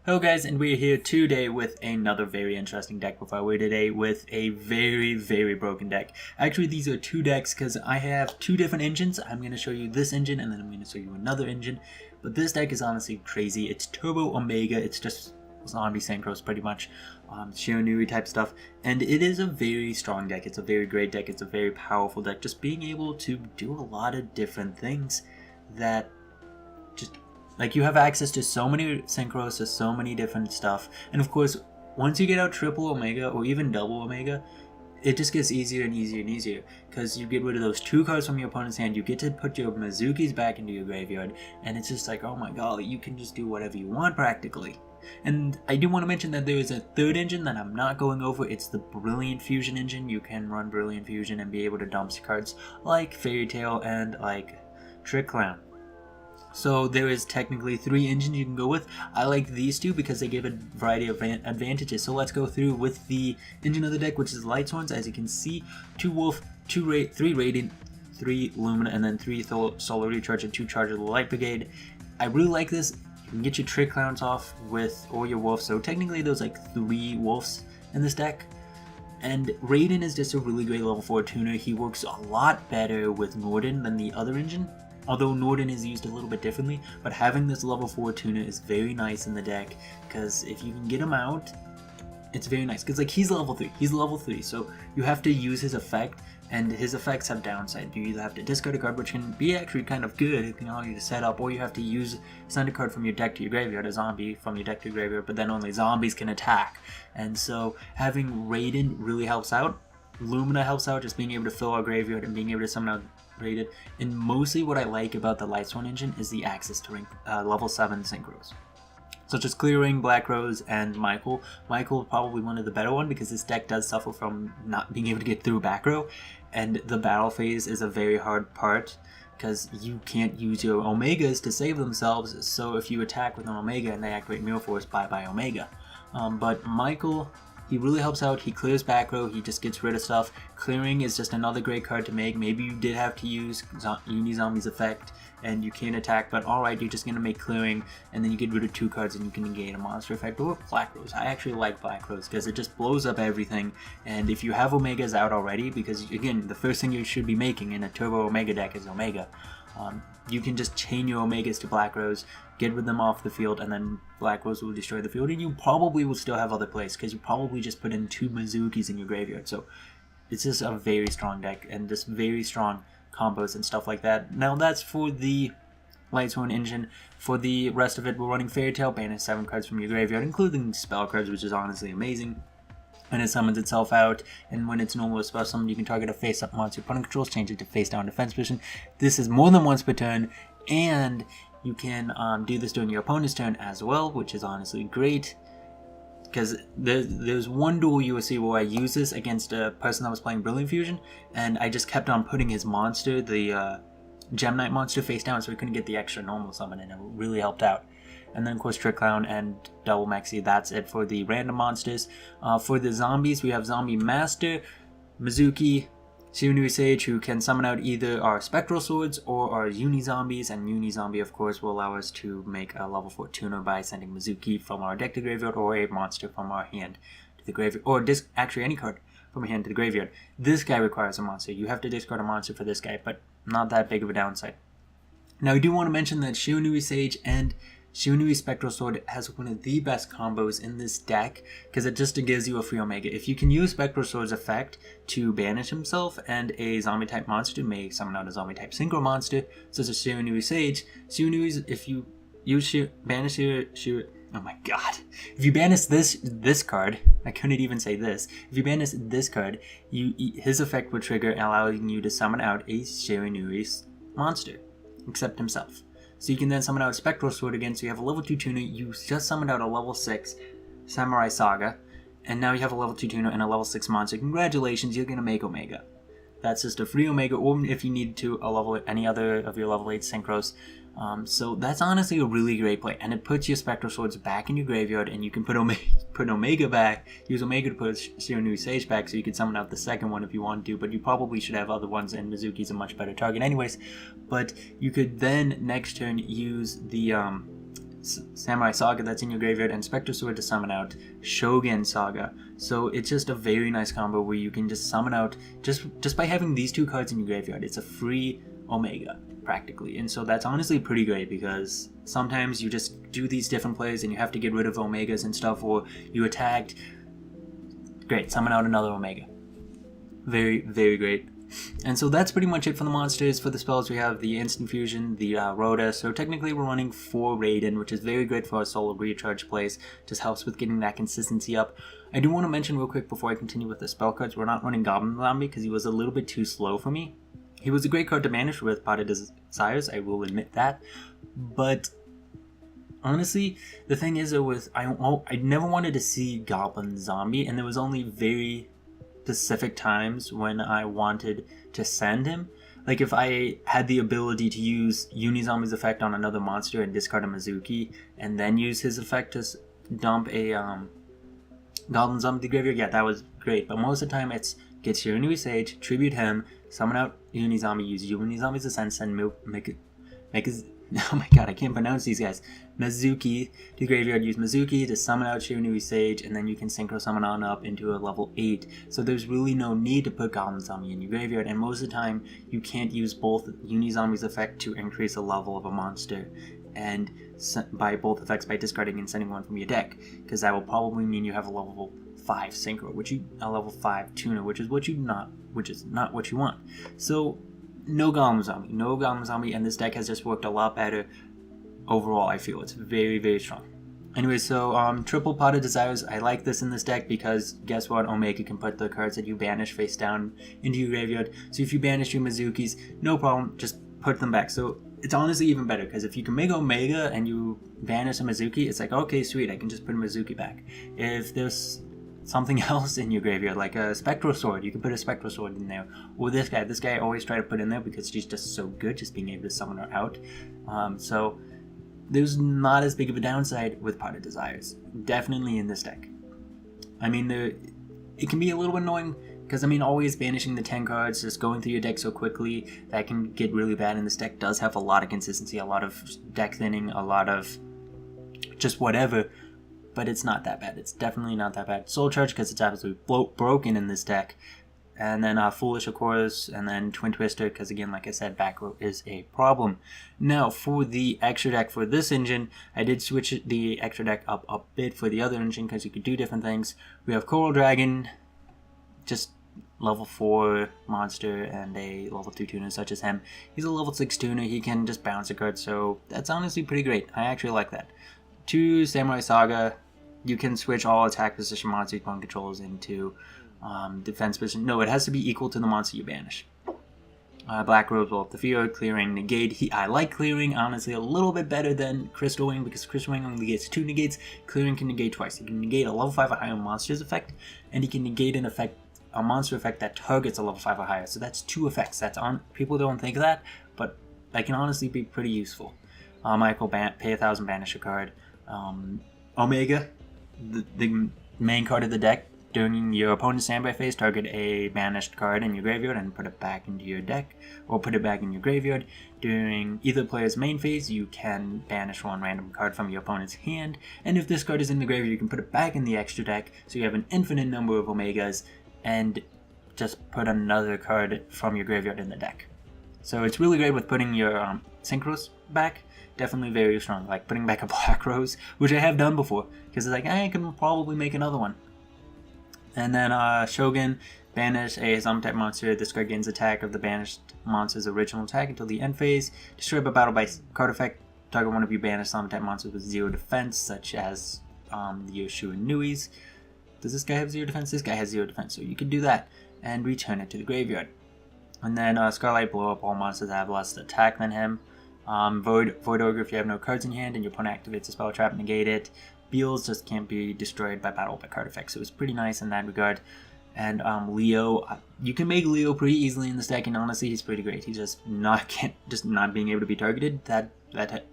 Hello guys, and we're here today with another very interesting deck profile. We're today with a very broken deck. Actually, these are two decks because I have two different engines. I'm going to show you this engine and then I'm going to show you another engine. But this deck is honestly crazy. It's Turbo Omega. It's just zombie synchros pretty much. Shiranui type stuff. And it is a very strong deck. It's a very great deck. It's a very powerful deck. Just being able to do a lot of different things that just... like, you have access to so many synchros, to so many different stuff. And of course, once you get out triple Omega or even double Omega, it just gets easier and easier and easier. Because you get rid of those two cards from your opponent's hand, you get to put your Mizukis back into your graveyard, and it's just like, oh my god, you can just do whatever you want practically. And I do want to mention that there is a third engine that I'm not going over. It's the Brilliant Fusion engine. You can run Brilliant Fusion and be able to dump cards like Fairy Tail and like Trick Clown. So there is technically three engines you can go with. I like these two because they give a variety of advantages. So let's go through with the engine of the deck, which is Lightsworns. As you can see, 2 Wolf, 3 Radiant, 3 Lumina, and then 3 Solar Recharge and 2 Charge of the Light Brigade. I really like this. You can get your Trick Clowns off with or your Wolf. So technically there's like 3 Wolves in this deck. And Raiden is just a really great level 4 tuner. He works a lot better with Norden than the other engine. Although Norden is used a little bit differently, but having this level 4 tuner is very nice in the deck, because if you can get him out, it's very nice. Because like, he's level 3, so you have to use his effect, and his effects have downside. You either have to discard a card, which can be actually kind of good, it can allow you to set up, or you have to send a card from your deck to your graveyard, a zombie from your deck to your graveyard, but then only zombies can attack. And so having Raiden really helps out. Lumina helps out, just being able to fill our graveyard and being able to summon out Raiden. And mostly what I like about the Lightsworn engine is the access to level 7 synchros, such as Clearing, Black Rose, and Michael. Michael is probably one of the better ones because this deck does suffer from not being able to get through back row, and the battle phase is a very hard part because you can't use your Omegas to save themselves. So if you attack with an Omega and they activate Mirror Force, bye Omega. But Michael, he really helps out. He clears back row, he just gets rid of stuff. Clearing is just another great card to make. Maybe you did have to use Unizombi's effect and you can't attack, but alright, you're just going to make Clearing, and then you get rid of 2 cards and you can negate a monster effect. Or Black Rose. I actually like Black Rose because it just blows up everything, and if you have Omegas out already, because again, the first thing you should be making in a Turbo Omega deck is Omega. You can just chain your Omegas to Black Rose, get rid of them off the field, and then Black Rose will destroy the field, and you probably will still have other plays, because you probably just put in 2 Mizukis in your graveyard. So it's just a very strong deck, and just very strong combos and stuff like that. Now that's for the Lightsworn engine. For the rest of it, we're running Fairy Tail, banish 7 cards from your graveyard, including spell cards, which is honestly amazing. When it summons itself out, and when it's normal spell summon, you can target a face-up monster your opponent controls, change it to face-down defense position. This is more than once per turn, and you can do this during your opponent's turn as well, which is honestly great. Because there's one duel you will see where I use this against a person that was playing Brilliant Fusion, and I just kept on putting his monster, the Gem Knight monster, face down, so he couldn't get the extra normal summon, and it really helped out. And then of course Trick Clown and Double Maxi. That's it for the random monsters. For the zombies, we have Zombie Master, Mizuki, Shiranui Sage, who can summon out either our Spectral Swords or our Unizombies, and Unizombie of course will allow us to make a level 4 tuner by sending Mizuki from our deck to graveyard, or a monster from our hand to the graveyard, or actually any card from our hand to the graveyard. This guy requires a monster. You have to discard a monster for this guy, but not that big of a downside. Now I do want to mention that Shiranui Sage and Shiranui Spectral Sword has one of the best combos in this deck, because it just gives you a free Omega. If you can use Spectral Sword's effect to banish himself and a zombie type monster may summon out a zombie type synchro monster, such as Shiranui Sage. Shiranui, if you use banish oh my god. If you banish this card, I couldn't even say this. If you banish this card, his effect would trigger, allowing you to summon out a Shiranui monster, except himself. So you can then summon out a Spectral Sword again, so you have a level 2 tuner. You just summoned out a level 6 Samurai Saga, and now you have a level 2 tuner and a level 6 monster. Congratulations, you're going to make Omega. That's just a free Omega, or if you need to, any other of your level 8 synchros. So that's honestly a really great play, and it puts your Spectral Swords back in your graveyard, and you can put Omega back, use Omega to put Shiranui Sage back, so you can summon out the second one if you want to, but you probably should have other ones, and Mizuki's a much better target anyways. But you could then, next turn, use the Samurai Saga that's in your graveyard, and Spectre Sword to summon out Shogun Saga. So it's just a very nice combo where you can just summon out, just by having these 2 cards in your graveyard, it's a free Omega practically. And so that's honestly pretty great, because sometimes you just do these different plays and you have to get rid of Omegas and stuff, or you attacked, great, summon out another Omega. Very, very great. And so that's pretty much it for the monsters. For the spells, we have the Instant Fusion, the Rhoda. So technically we're running 4 Raiden, which is very great for our solo recharge plays. Just helps with getting that consistency up. I do want to mention real quick before I continue with the spell cards, we're not running Goblin Zombie because he was a little bit too slow for me. He was a great card to banish with Pot of Desires, I will admit that. But honestly, the thing is though, I never wanted to see Goblin Zombie, and there was only very specific times when I wanted to send him. Like if I had the ability to use Unizombie's effect on another monster and discard a Mizuki, and then use his effect to dump a Goblin Zombie to the graveyard, yeah, that was great. But most of the time it's get Shiranui Sage, tribute him, summon out Unizombie, use Unizombie's Ascent, send oh my god, I can't pronounce these guys. Mizuki to graveyard, use Mizuki to summon out Shiranui Sage, and then you can synchro summon on up into a level 8. So there's really no need to put Goblin Zombie in your graveyard, and most of the time you can't use both Unizombie's effect to increase the level of a monster, and by both effects by discarding and sending one from your deck, because that will probably mean you have a level 5 synchro, a level 5 tuner, which is not what you want. So no Goblin Zombie, and this deck has just worked a lot better overall. I feel it's very, very strong. Anyway, so triple Pot of Desires, I like this in this deck because guess what? Omega can put the cards that you banish face down into your graveyard. So if you banish your Mizukis, no problem, just put them back. So it's honestly even better, because if you can make Omega and you banish a Mizuki, it's like, okay, sweet, I can just put a Mizuki back. If there's something else in your graveyard, like a Spectral Sword, you can put a Spectral Sword in there. Or this guy I always try to put in there because she's just so good, just being able to summon her out. So there's not as big of a downside with Pot of Desires, definitely in this deck. I mean, it can be a little annoying, because I mean, always banishing the 10 cards, just going through your deck so quickly, that can get really bad, and this deck does have a lot of consistency, a lot of deck thinning, a lot of just whatever. But it's not that bad. It's definitely not that bad. Soul Charge, because it's absolutely broken in this deck. And then Foolish, of course. And then Twin Twister, because again, like I said, back row is a problem. Now, for the extra deck for this engine, I did switch the extra deck up a bit for the other engine, because you could do different things. We have Coral Dragon, just level 4 monster and a level 2 tuner such as him. He's a level 6 tuner. He can just bounce a card, so that's honestly pretty great. I actually like that. 2 Samurai Saga, you can switch all attack position monster opponent controls into defense position. No, it has to be equal to the monster you banish. Black Rose will up the field, clearing negate. I like clearing honestly a little bit better than Crystal Wing, because Crystal Wing only gets 2 negates. Clearing can negate twice. He can negate a level 5 or higher monster's effect, and he can negate a monster effect that targets a level 5 or higher. So that's 2 effects. People don't think of that, but that can honestly be pretty useful. Michael, pay 1,000, banish a card. Omega, the main card of the deck. During your opponent's standby phase, target a banished card in your graveyard and put it back into your deck, or put it back in your graveyard. During either player's main phase, you can banish 1 random card from your opponent's hand, and if this card is in the graveyard, you can put it back in the extra deck, so you have an infinite number of Omegas, and just put another card from your graveyard in the deck. So it's really great with putting your synchros back. Definitely very strong, like putting back a Black Rose, which I have done before, because it's like, I can probably make another one. And then Shogun, banish a Zombie type monster, discard gains attack of the banished monster's original attack until the end phase. Destroy by battle by card effect. Target one of your banished Zombie type monsters with 0 defense, such as the Yoshua Nui's. Does this guy have 0 defense? This guy has 0 defense, so you can do that and return it to the graveyard. And then Scarlight, blow up all monsters that have less attack than him. Void Ogre, if you have no cards in your hand and your opponent activates a spell trap, negate it. Beals just can't be destroyed by battle by card effects, so it's pretty nice in that regard. And Leo, you can make Leo pretty easily in this deck, and honestly, he's pretty great. He's just not being able to be targeted. That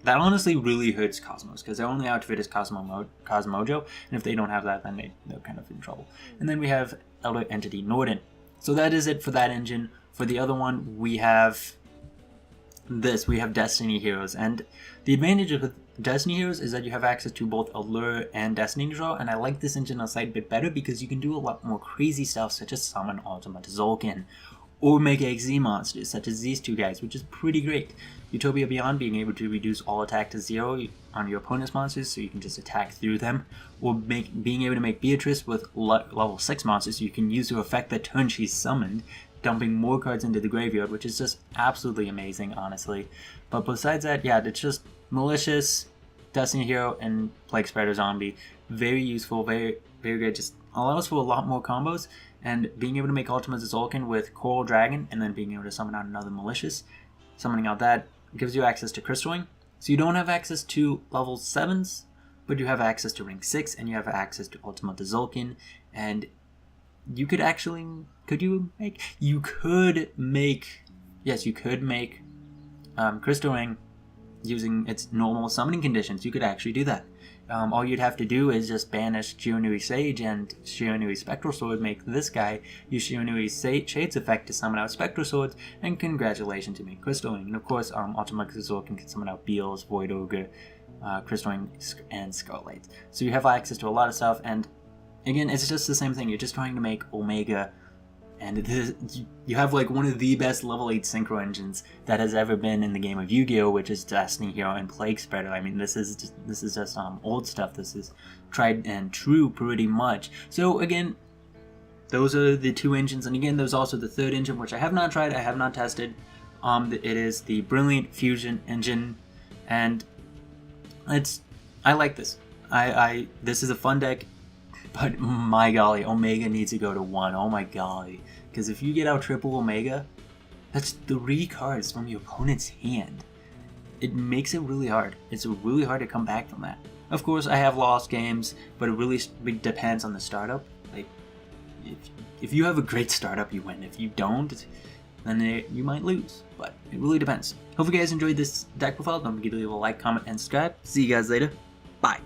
honestly really hurts Cosmos, because their only outfit is Cosmojo, and if they don't have that, then they're kind of in trouble. And then we have Elder Entity Norden. So that is it for that engine. For the other one, we have this, we have Destiny Heroes, and the advantage of Destiny Heroes is that you have access to both Allure and Destiny Draw, and I like this engine a slight bit better because you can do a lot more crazy stuff such as summon Ultimate Zolkin, or make XZ monsters such as these two guys, which is pretty great. Utopia Beyond being able to reduce all attack to 0 on your opponent's monsters so you can just attack through them, or being able to make Beatrice with level 6 monsters so you can use to affect the turn she's summoned, dumping more cards into the graveyard, which is just absolutely amazing, honestly. But besides that, yeah, it's just Malicious, Destiny Hero, and Plague Spreader Zombie. Very useful, very good, just allows for a lot more combos, and being able to make Ultimate Zolkin with Coral Dragon, and then being able to summon out another Malicious, summoning out that gives you access to Crystal Ring. So you don't have access to level 7s, but you have access to Ring 6, and you have access to Ultimate Zolkin, and you could actually, you could make Crystal Ring using its normal summoning conditions. You could actually do that. All you'd have to do is just banish Shionui Sage and Shionui Spectral Sword, make this guy use Shionui Shade's effect to summon out Spectral Swords, and congratulations to me, Crystal Ring. And of course, Ultimate Zolkin can summon out Beals, Void Ogre, Crystal Ring, and Scarlet. So you have access to a lot of stuff, and again, it's just the same thing. You're just trying to make Omega, and you have like one of the best level 8 synchro engines that has ever been in the game of Yu-Gi-Oh!, which is Destiny Hero and Plague Spreader. I mean, this is just old stuff. This is tried and true pretty much. So again, those are the two engines, and again, there's also the third engine, which I have not tried, I have not tested. It is the Brilliant Fusion engine, and I like this. This is a fun deck. But my golly, Omega needs to go to 1. Oh my golly. Because if you get out triple Omega, that's 3 cards from your opponent's hand. It makes it really hard. It's really hard to come back from that. Of course, I have lost games, but it really depends on the startup. Like, if you have a great startup, you win. If you don't, then you might lose. But it really depends. Hope you guys enjoyed this deck profile. Don't forget to leave a like, comment, and subscribe. See you guys later. Bye.